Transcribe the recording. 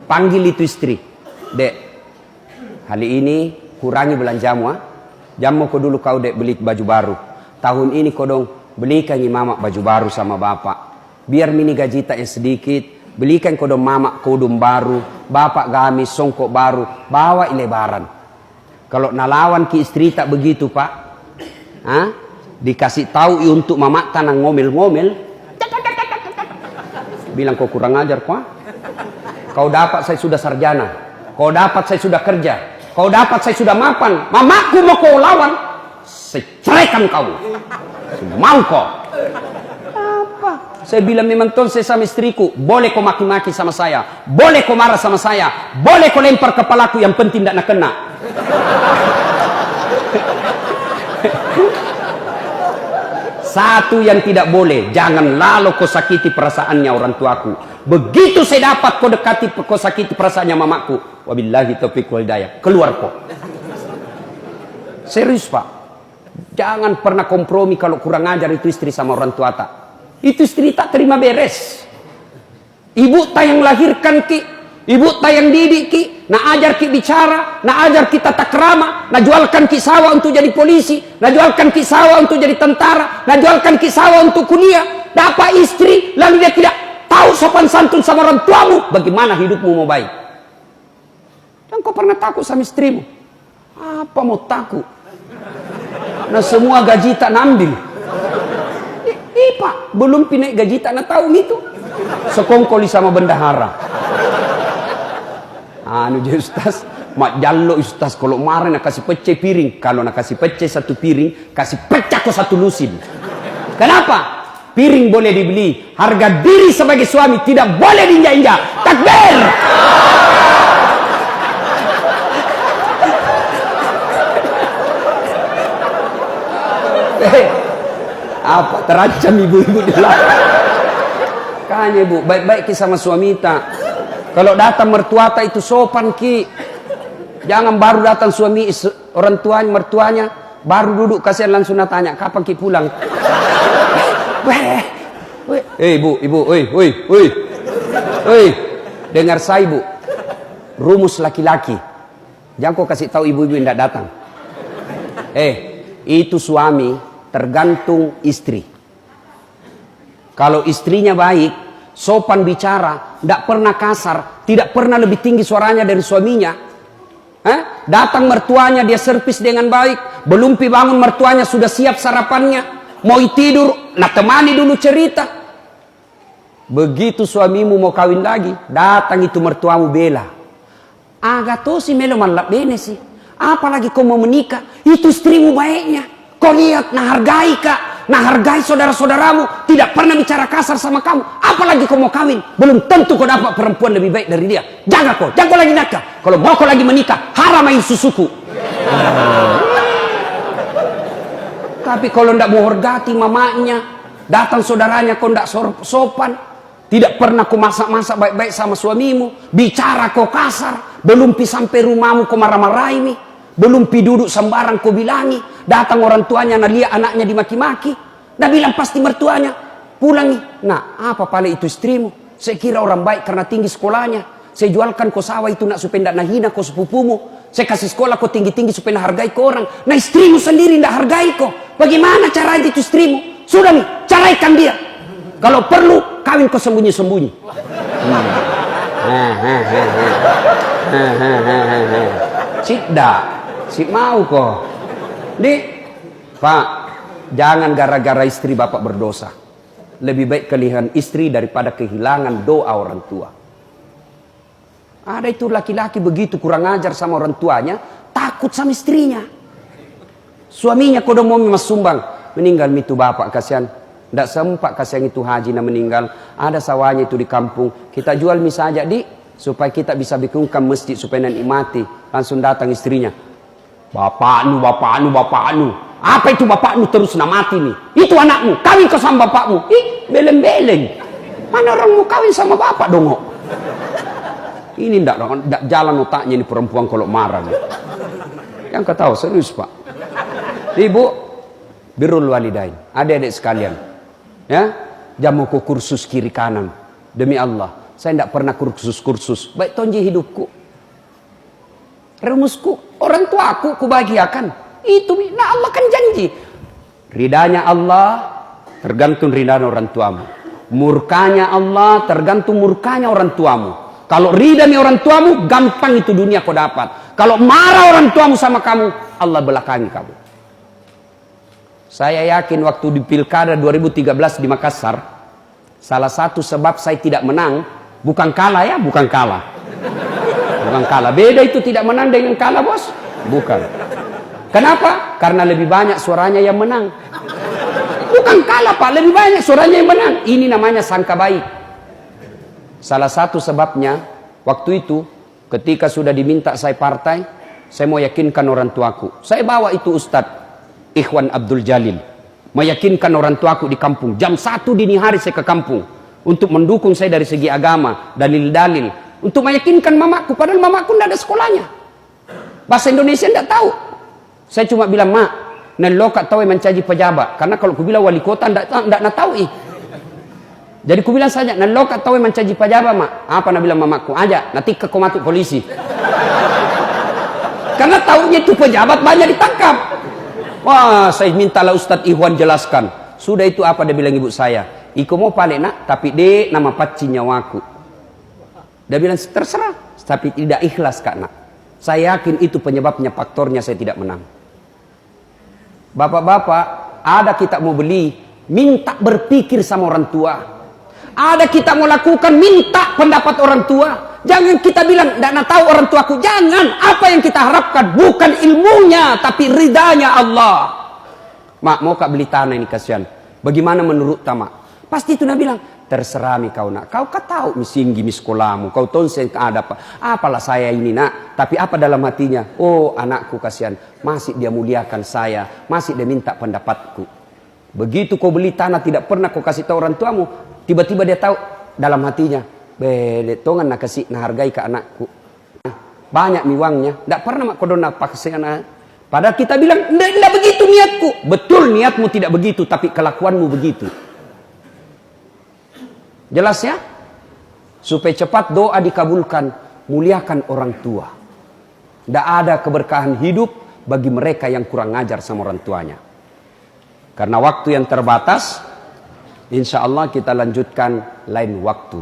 Panggil itu istri. Dek, hari ini kurangi belanjamu. Jamu kau dulu kau dek beli baju baru. Tahun ini kau dong belikan mama baju baru sama bapak. Biar mini gaji tak yang sedikit. Belikan kau dong mama kodum baru. Bapak gamis songkok baru. Bawa lebaran. Kalau nalawan ki istri tak begitu pak. Dikasih tahu untuk mama tanang ngomel-ngomel. Bilang kau kurang ajar kau. Kau dapat saya sudah sarjana. Kau dapat saya sudah kerja. Kau dapat saya sudah mapan. Mamaku mau kau lawan. Saya ceraikan kau. Mau kau. Apa? Saya bilang memang tuh saya sama istriku. Boleh kau maki-maki sama saya. Boleh kau marah sama saya. Boleh kau lempar kepalaku. Yang penting tidak nak kena. Satu yang tidak boleh, jangan lalu kau sakiti perasaannya orang tuaku. Begitu saya dapat kau dekati, kau sakiti perasaannya mamaku. Wabillahi taufiq wal hidayah. Keluar kau. Serius pak. Jangan pernah kompromi kalau kurang ajar itu istri sama orang tua tak. Itu istri tak terima beres. Ibu tak yang lahirkan ki. Ibu tak yang didik ki. Nak ajar ki bicara, nak ajar ki tata krama, nak jualkan ki sawah untuk jadi polisi, nak jualkan ki sawah untuk jadi tentara, nak jualkan ki sawah untuk kuliah. Dapat istri, lalu dia tidak tahu sopan santun sama orang tuamu. Bagaimana hidupmu mau baik? Dan kau pernah takut sama istrimu? Apa mau takut? Nah semua gaji tak nambil. Pak, belum pinaik gaji tak nak tahu itu. Sekongkoli sama bendahara. Anu je ustaz, mak jallo ustaz kalau marah nak kasih pecah piring, kalau nak kasih pecah satu piring, kasih pecah ke satu lusin. Kenapa? Piring boleh dibeli, harga diri sebagai suami tidak boleh diinjak-injak. Takbir! Apa terancam ibu-ibu di belakang? Kayaknya ibu, baik-baik ki sama suami tak. Kalau datang mertua tak itu sopan ki. Jangan baru datang suami orang tuanya mertuanya baru duduk kasihan langsung tanya kapan ki pulang. Ibu, dengar saya ibu. Rumus laki-laki. Jangan kau kasih tahu ibu-ibu yang tidak datang. Itu suami tergantung istri. Kalau istrinya baik, sopan bicara, tidak pernah kasar, tidak pernah lebih tinggi suaranya dari suaminya. Datang mertuanya dia servis dengan baik, belum bangun mertuanya sudah siap sarapannya, mau tidur, nak temani dulu cerita. Begitu suamimu mau kawin lagi, datang itu mertuamu bela. Agak tuh si melo malap bene sih. Apalagi kau mau menikah, itu istrimu baiknya. Kau lihat, nah hargai kak. Nah hargai saudara-saudaramu, tidak pernah bicara kasar sama kamu. Apalagi kau mau kawin, belum tentu kau dapat perempuan lebih baik dari dia. Jaga kau lagi nakal. Kalau mau kau lagi menikah, haram main susuku. Tapi kalau tidak mau horgati mamanya, datang saudaranya kau tidak sopan, tidak pernah kau masak-masak baik-baik sama suamimu, bicara kau kasar, belum sampai rumahmu kau marah-marahi. Belum duduk sembarang kau bilangi. Datang orang tuanya, nah lihat anaknya dimaki-maki. Dah bilang pasti mertuanya, pulang nih. Nah, apa paling itu istrimu? Saya kira orang baik karena tinggi sekolahnya. Saya jualkan kau sawah itu nak supaya tidak nahina kau sepupumu. Saya kasih sekolah kau tinggi-tinggi supaya nak hargai kau orang. Nah istrimu sendiri tidak hargai kau. Bagaimana cara itu istrimu? Sudah nih, ceraikan dia. Kalau perlu, kawin kau sembunyi-sembunyi. Cikda. Si mau kok. Pak, jangan gara-gara istri bapak berdosa. Lebih baik kehilangan istri daripada kehilangan doa orang tua. Ada itu laki-laki begitu kurang ajar sama orang tuanya, takut sama istrinya. Suaminya kodo mau mas sumbang, meninggal itu bapak kasihan. Tidak sempat kasihan itu haji na meninggal. Ada sawahnya itu di kampung. Kita jual mie saja supaya kita bisa bikinkan masjid supaya nikmati. Langsung datang istrinya. Bapakmu. Apa itu bapakmu terus nak mati nih? Itu anakmu, kawin kau sama bapakmu. Beleng-beleng. Mana orang mau kawin sama bapak dong? Ini ndak jalan otaknya ini perempuan kalau marah nih. Yang kau tahu serius pak. Ibu, birrul walidain. Adik-adik sekalian. Ya, jamu kursus kiri kanan. Demi Allah. Saya tidak pernah kursus-kursus. Baik tonji hidupku. Rumusku, orang tua aku kubahagiakan. Itu, nah Allah kan janji. Ridanya Allah tergantung ridanya orang tuamu. Murkanya Allah tergantung murkanya orang tuamu. Kalau ridanya orang tuamu, gampang itu dunia kau dapat. Kalau marah orang tuamu sama kamu, Allah belakangi kamu. Saya yakin waktu di Pilkada 2013 di Makassar, salah satu sebab saya tidak menang, bukan kalah ya, bukan kalah. Bukan kalah. Beda itu tidak menang dengan kalah, bos. Bukan. Kenapa? Karena lebih banyak suaranya yang menang. Bukan kalah, Pak. Lebih banyak suaranya yang menang. Ini namanya sangka baik. Salah satu sebabnya, waktu itu, ketika sudah diminta saya partai, saya mau yakinkan orang tuaku. Saya bawa itu Ustadz Ikhwan Abdul Jalil. Meyakinkan orang tuaku di kampung. Jam 1 dini hari saya ke kampung. Untuk mendukung saya dari segi agama, dalil-dalil. Untuk meyakinkan mamaku, padahal mamaku tidak ada sekolahnya. Bahasa Indonesia tidak tahu. Saya cuma bilang, mak, nelokat tahu mencaji pejabat. Karena kalau aku bilang wali kota, tidak tahu. Jadi aku bilang saja, nelokat tahu mencaji pejabat, mak. Apa nak bilang mamaku? Aja, nanti ke komatu polisi. Karena tahunya itu pejabat banyak ditangkap. Wah, saya mintalah Ustadz Ikhwan jelaskan. Sudah itu apa dia bilang ibu saya? Iko mau paling nak, tapi dek nama paci nyawaku. Dia bilang terserah, tapi tidak ikhlas kak nak. Saya yakin itu penyebabnya, faktornya saya tidak menang. Bapak-bapak, ada kita mau beli, minta berpikir sama orang tua. Ada kita mau lakukan, minta pendapat orang tua. Jangan kita bilang, tidak tahu orang tuaku. Jangan, apa yang kita harapkan bukan ilmunya, tapi ridanya Allah. Mak, mau kak beli tanah ini kasihan. Bagaimana menurut tamak? Pasti itu nak bilang, terserah mi kau nak. Kau tahu mi singgi mi sekolahmu. Kau tonsen ada apa? Apalah saya ini nak. Tapi apa dalam hatinya? Oh anakku kasihan. Masih dia muliakan saya. Masih dia minta pendapatku. Begitu kau beli tanah tidak pernah kau kasih tahu orang tuamu. Tiba-tiba dia tahu dalam hatinya. Bede tongan nak kasih nak hargai ke anakku. Nah, banyak mi uangnya. Tidak pernah mak kau dona paksa anak. Padahal kita bilang tidak begitu niatku. Betul niatmu tidak begitu. Tapi kelakuanmu begitu. Jelas ya? Supaya cepat doa dikabulkan, muliakan orang tua. Tidak ada keberkahan hidup bagi mereka yang kurang ngajar sama orang tuanya. Karena waktu yang terbatas, insya Allah kita lanjutkan lain waktu.